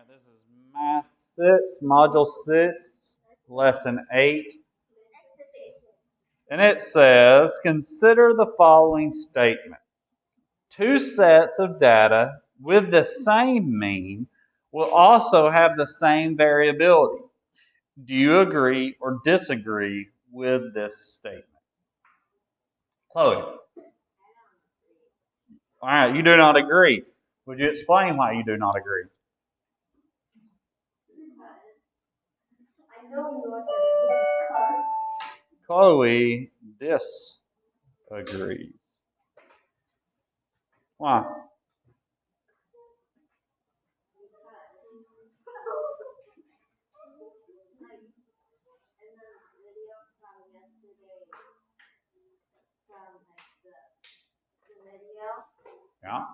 right, this is Math 6, Module 6, Lesson 8. And it says, consider the following statement. Two sets of data with the same mean will also have the same variability. Do you agree or disagree with this statement? Chloe. All right, you do not agree. Would you explain why you do not agree? I know you are because Chloe disagrees. Why? Yeah.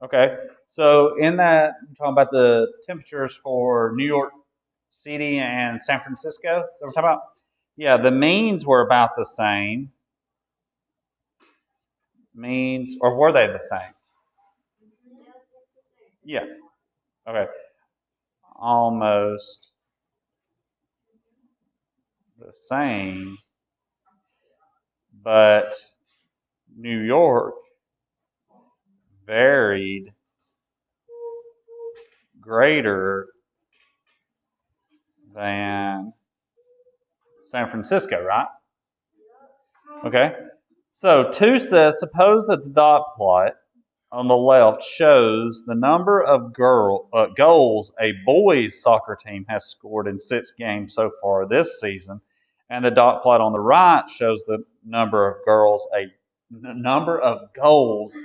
Okay, so in that, I'm talking about the temperatures for New York City and San Francisco. Is that what we're talking about? Yeah, the means were about the same. Means, or were they the same? Yeah. Okay. Almost the same, but New York varied greater than San Francisco, right? Okay. So 2 says, suppose that the dot plot on the left shows the number of goals a boys soccer team has scored in 6 games so far this season, and the dot plot on the right shows the number of goals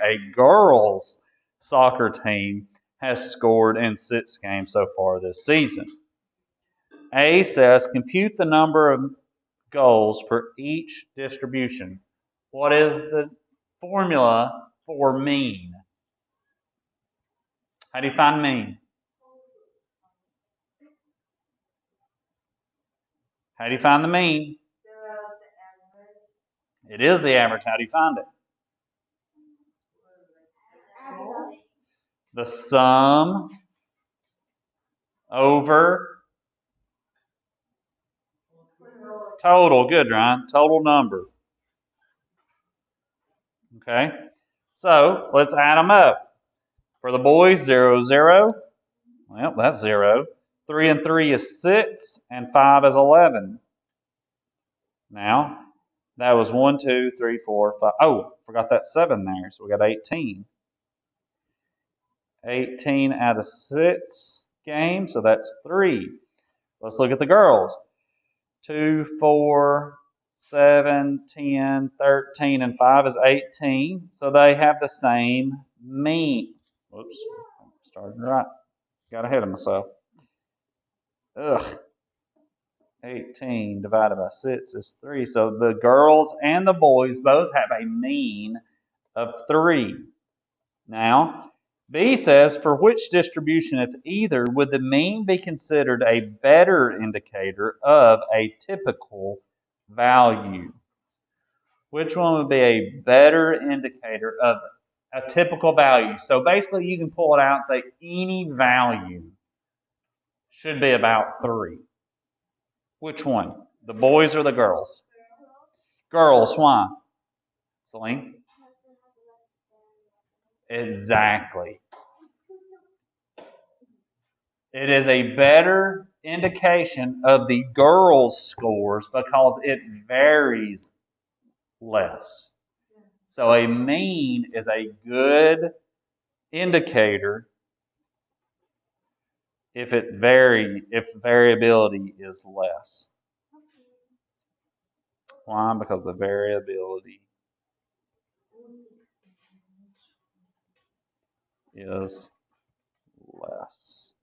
a girls soccer team has scored in 6 games so far this season. A says compute the number of goals for each distribution. What is the formula for mean? How do you find mean? How do you find the mean? It is the average. How do you find it? The sum over total. Good, Ryan. Total number. Okay. So let's add them up. For the boys, 0, 0. Well, that's 0. 3 and 3 is 6, and 5 is 11. Now, that was 1, 2, 3, 4, 5. Oh, forgot that 7 there. So we got 18. 18 out of 6 games, so that's 3. Let's look at the girls. 2, 4, 7, 10, 13, and 5 is 18. So they have the same mean. Whoops, started right. Got ahead of myself. 18 divided by 6 is 3. So the girls and the boys both have a mean of 3. Now, B says, for which distribution, if either, would the mean be considered a better indicator of a typical value? Which one would be a better indicator of a typical value? So basically, you can pull it out and say any value should be about 3. Which one? The boys or the girls? Girls, why? Celine? Exactly. It is a better indication of the girls' scores because it varies less. So a mean is a good indicator if variability is less. Why? Because the variability is less.